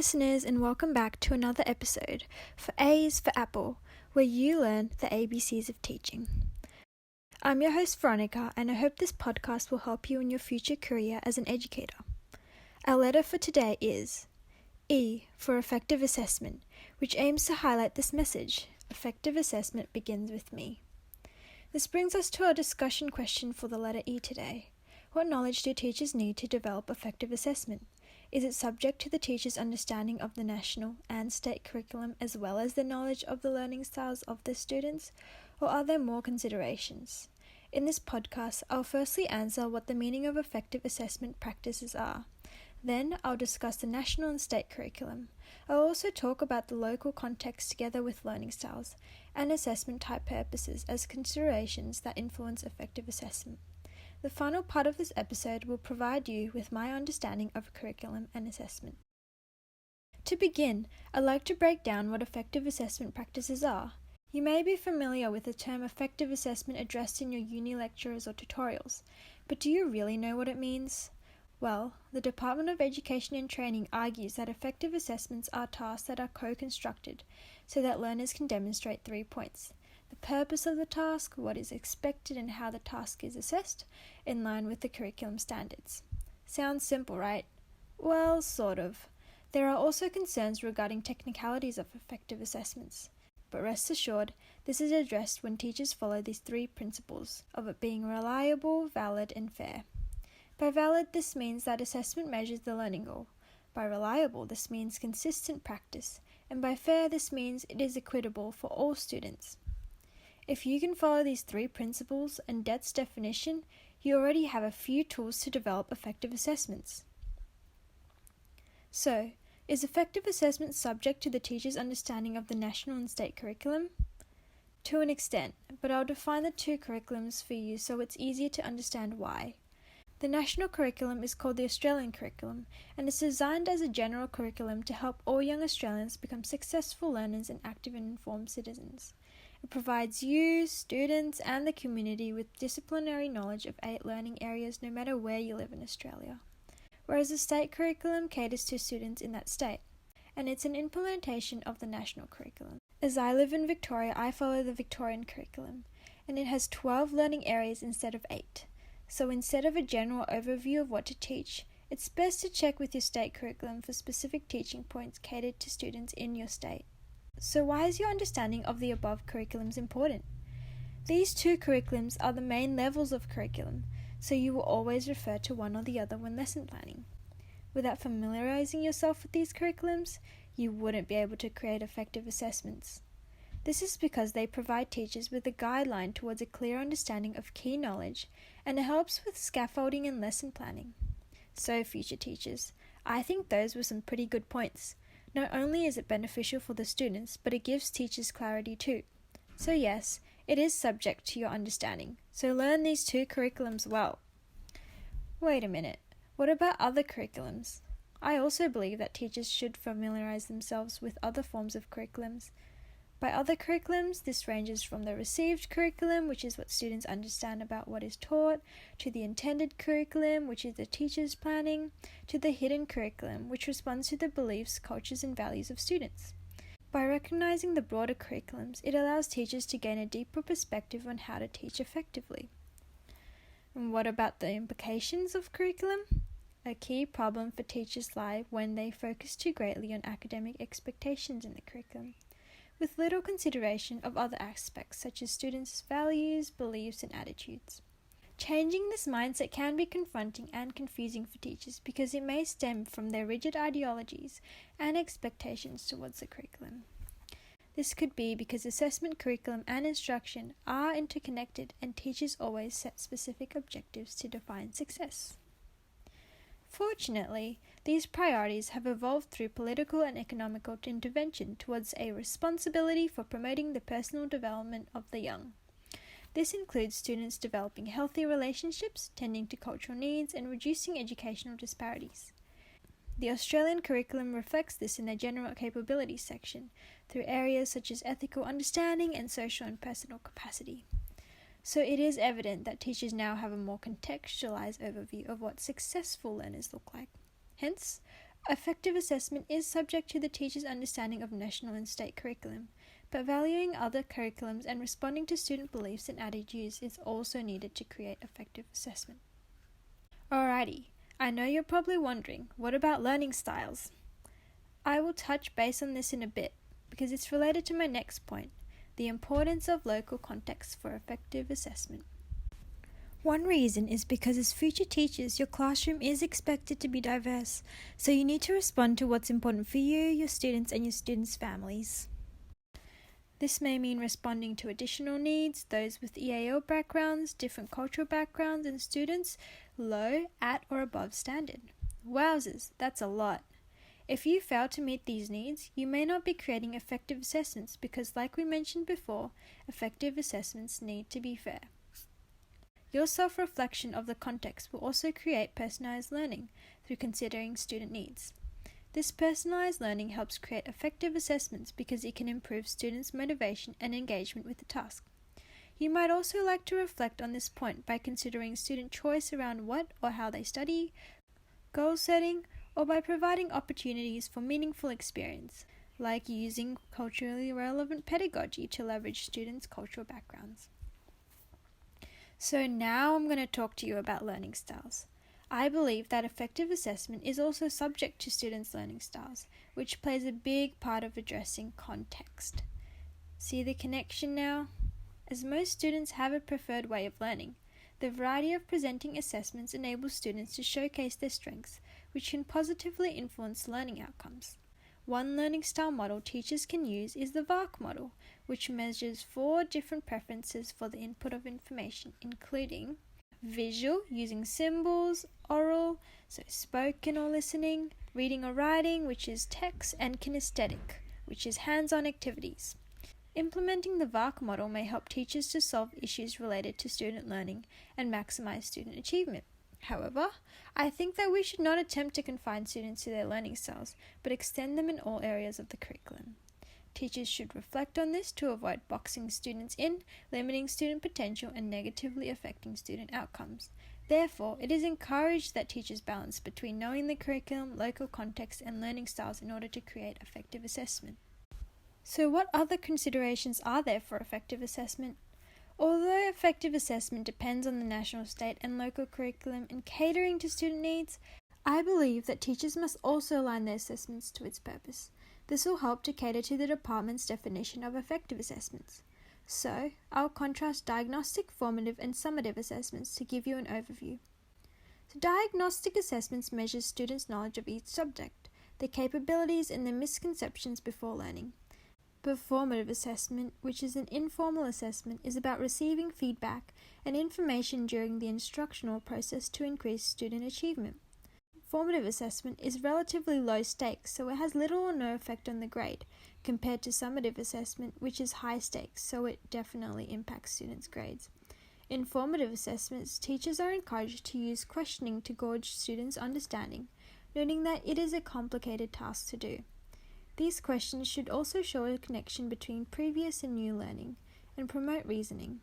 listeners, and welcome back to another episode for A's for Apple, where you learn the ABCs of teaching. I'm your host Veronica, and I hope this podcast will help you in your future career as an educator. Our letter for today is E for Effective Assessment, which aims to highlight this message: effective assessment begins with me. This brings us to our discussion question for the letter E today. What knowledge do teachers need to develop effective assessment? Is it subject to the teacher's understanding of the national and state curriculum as well as the knowledge of the learning styles of the students, or are there more considerations? In this podcast, I'll firstly answer what the meaning of effective assessment practices are. Then I'll discuss the national and state curriculum. I'll also talk about the local context together with learning styles and assessment type purposes as considerations that influence effective assessment. The final part of this episode will provide you with my understanding of curriculum and assessment. To begin, I'd like to break down what effective assessment practices are. You may be familiar with the term effective assessment addressed in your uni lectures or tutorials, but do you really know what it means? Well, the Department of Education and Training argues that effective assessments are tasks that are co-constructed so that learners can demonstrate 3 points: the purpose of the task, what is expected, and how the task is assessed, in line with the curriculum standards. Sounds simple, right? Well, sort of. There are also concerns regarding technicalities of effective assessments. But rest assured, this is addressed when teachers follow these 3 principles of it being reliable, valid, and fair. By valid, this means that assessment measures the learning goal. By reliable, this means consistent practice. And by fair, this means it is equitable for all students. If you can follow these 3 principles and DET's definition, you already have a few tools to develop effective assessments. So, is effective assessment subject to the teacher's understanding of the national and state curriculum? To an extent, but I'll define the 2 curriculums for you so it's easier to understand why. The national curriculum is called the Australian curriculum, and is designed as a general curriculum to help all young Australians become successful learners and active and informed citizens. It provides you, students, and the community with disciplinary knowledge of 8 learning areas no matter where you live in Australia. Whereas the state curriculum caters to students in that state, and it's an implementation of the national curriculum. As I live in Victoria, I follow the Victorian curriculum, and it has 12 learning areas instead of 8. So instead of a general overview of what to teach, it's best to check with your state curriculum for specific teaching points catered to students in your state. So why is your understanding of the above curriculums important? These 2 curriculums are the main levels of curriculum, so you will always refer to one or the other when lesson planning. Without familiarizing yourself with these curriculums, you wouldn't be able to create effective assessments. This is because they provide teachers with a guideline towards a clear understanding of key knowledge, and it helps with scaffolding and lesson planning. So, future teachers, I think those were some pretty good points. Not only is it beneficial for the students, but it gives teachers clarity too. So yes, it is subject to your understanding, so learn these 2 curriculums well. Wait a minute, what about other curriculums? I also believe that teachers should familiarize themselves with other forms of curriculums. By other curriculums, this ranges from the received curriculum, which is what students understand about what is taught, to the intended curriculum, which is the teacher's planning, to the hidden curriculum, which responds to the beliefs, cultures, and values of students. By recognizing the broader curriculums, it allows teachers to gain a deeper perspective on how to teach effectively. And what about the implications of curriculum? A key problem for teachers lies when they focus too greatly on academic expectations in the curriculum, with little consideration of other aspects such as students' values, beliefs, and attitudes. Changing this mindset can be confronting and confusing for teachers because it may stem from their rigid ideologies and expectations towards the curriculum. This could be because assessment, curriculum, and instruction are interconnected, and teachers always set specific objectives to define success. Fortunately, these priorities have evolved through political and economical intervention towards a responsibility for promoting the personal development of the young. This includes students developing healthy relationships, tending to cultural needs, and reducing educational disparities. The Australian curriculum reflects this in their general capabilities section, through areas such as ethical understanding and social and personal capacity. So it is evident that teachers now have a more contextualized overview of what successful learners look like. Hence, Effective assessment is subject to the teacher's understanding of national and state curriculum, but valuing other curriculums and responding to student beliefs and attitudes is also needed to create effective assessment. Alrighty, I know you're probably wondering, what about learning styles? I will touch base on this in a bit, because it's related to my next point, the importance of local context for effective assessment. One reason is because as future teachers, your classroom is expected to be diverse, so you need to respond to what's important for you, your students, and your students' families. This may mean responding to additional needs, those with EAL backgrounds, different cultural backgrounds, and students low, at, or above standard. Wowzers, that's a lot. If you fail to meet these needs, you may not be creating effective assessments because, like we mentioned before, effective assessments need to be fair. Your self-reflection of the context will also create personalized learning through considering student needs. This personalized learning helps create effective assessments because it can improve students' motivation and engagement with the task. You might also like to reflect on this point by considering student choice around what or how they study, goal setting, or by providing opportunities for meaningful experience, like using culturally relevant pedagogy to leverage students' cultural backgrounds. So now I'm going to talk to you about learning styles. I believe that effective assessment is also subject to students' learning styles, which plays a big part of addressing context. See the connection now? As most students have a preferred way of learning, the variety of presenting assessments enables students to showcase their strengths, which can positively influence learning outcomes. One learning style model teachers can use is the VARK model, which measures 4 different preferences for the input of information, including visual, using symbols, oral, so spoken or listening, reading or writing, which is text, and kinesthetic, which is hands-on activities. Implementing the VARK model may help teachers to solve issues related to student learning and maximize student achievement. However, I think that we should not attempt to confine students to their learning styles, but extend them in all areas of the curriculum. Teachers should reflect on this to avoid boxing students in, limiting student potential, and negatively affecting student outcomes. Therefore, it is encouraged that teachers balance between knowing the curriculum, local context, and learning styles in order to create effective assessment. So what other considerations are there for effective assessment? Although effective assessment depends on the national, state, and local curriculum and catering to student needs, I believe that teachers must also align their assessments to its purpose. This will help to cater to the department's definition of effective assessments. So, I'll contrast diagnostic, formative, and summative assessments to give you an overview. So, diagnostic assessments measure students' knowledge of each subject, their capabilities, and their misconceptions before learning. Performative assessment, which is an informal assessment, is about receiving feedback and information during the instructional process to increase student achievement. Formative assessment is relatively low stakes, so it has little or no effect on the grade, compared to summative assessment, which is high stakes, so it definitely impacts students' grades. In formative assessments, teachers are encouraged to use questioning to gauge students' understanding, noting that it is a complicated task to do. These questions should also show a connection between previous and new learning, and promote reasoning.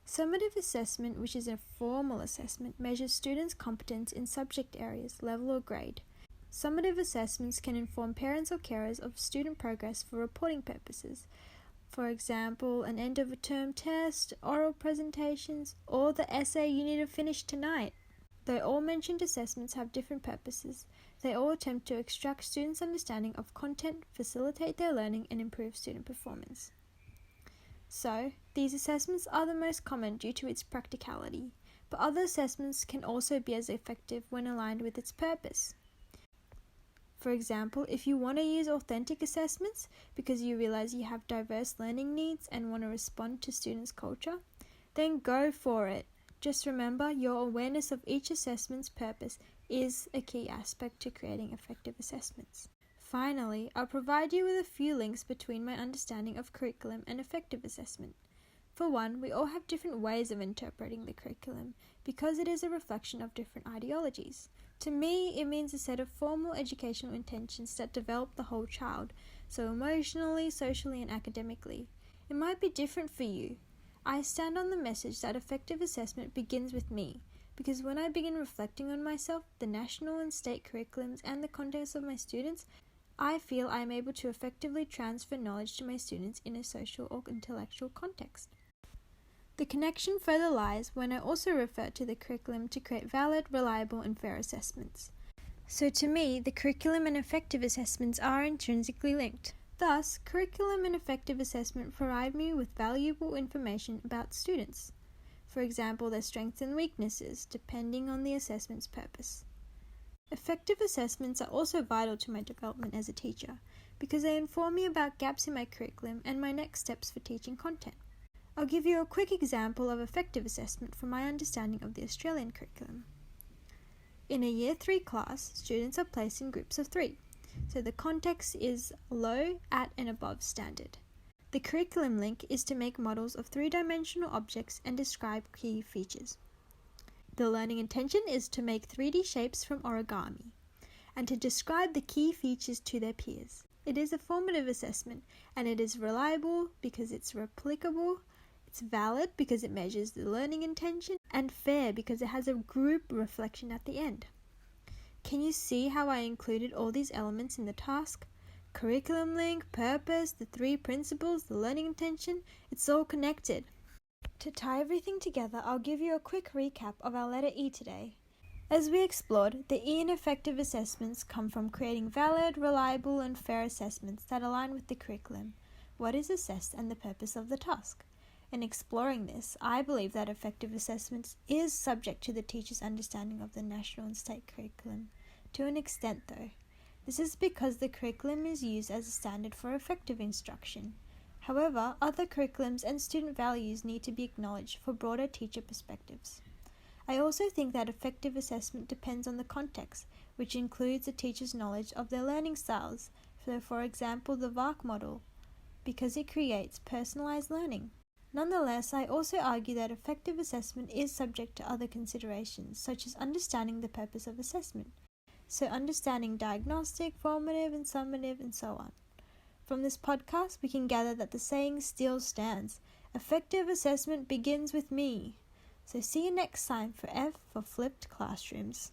Summative assessment, which is a formal assessment, measures students' competence in subject areas, level or grade. Summative assessments can inform parents or carers of student progress for reporting purposes. For example, an end of a term test, oral presentations, or the essay you need to finish tonight. Though all mentioned assessments have different purposes, they all attempt to extract students' understanding of content, facilitate their learning, and improve student performance. So, these assessments are the most common due to its practicality, but other assessments can also be as effective when aligned with its purpose. For example, if you want to use authentic assessments because you realize you have diverse learning needs and want to respond to students' culture, then go for it. Just remember, your awareness of each assessment's purpose is a key aspect to creating effective assessments. Finally, I'll provide you with a few links between my understanding of curriculum and effective assessment. For one, we all have different ways of interpreting the curriculum because it is a reflection of different ideologies. To me, it means a set of formal educational intentions that develop the whole child, so emotionally, socially, and academically. It might be different for you. I stand on the message that effective assessment begins with me, because when I begin reflecting on myself, the national and state curriculums, and the contents of my students, I feel I am able to effectively transfer knowledge to my students in a social or intellectual context. The connection further lies when I also refer to the curriculum to create valid, reliable, and fair assessments. So to me, the curriculum and effective assessments are intrinsically linked. Thus, curriculum and effective assessment provide me with valuable information about students. For example, their strengths and weaknesses, depending on the assessment's purpose. Effective assessments are also vital to my development as a teacher, because they inform me about gaps in my curriculum and my next steps for teaching content. I'll give you a quick example of effective assessment from my understanding of the Australian curriculum. In a Year 3 class, students are placed in groups of 3, so the context is low, at, and above standard. The curriculum link is to make models of 3-dimensional objects and describe key features. The learning intention is to make 3D shapes from origami, and to describe the key features to their peers. It is a formative assessment, and it is reliable because it's replicable. It's valid because it measures the learning intention, and fair because it has a group reflection at the end. Can you see how I included all these elements in the task? Curriculum link, purpose, the 3 principles, the learning intention, it's all connected. To tie everything together, I'll give you a quick recap of our letter E today. As we explored, the E in effective assessments come from creating valid, reliable, and fair assessments that align with the curriculum, what is assessed, and the purpose of the task. In exploring this, I believe that effective assessments is subject to the teacher's understanding of the national and state curriculum, to an extent though. This is because the curriculum is used as a standard for effective instruction. However, other curriculums and student values need to be acknowledged for broader teacher perspectives. I also think that effective assessment depends on the context, which includes the teacher's knowledge of their learning styles, for example the VARC model, because it creates personalized learning. Nonetheless, I also argue that effective assessment is subject to other considerations, such as understanding the purpose of assessment, so understanding diagnostic, formative, and summative, and so on. From this podcast, we can gather that the saying still stands. Effective assessment begins with me. So see you next time for F for Flipped Classrooms.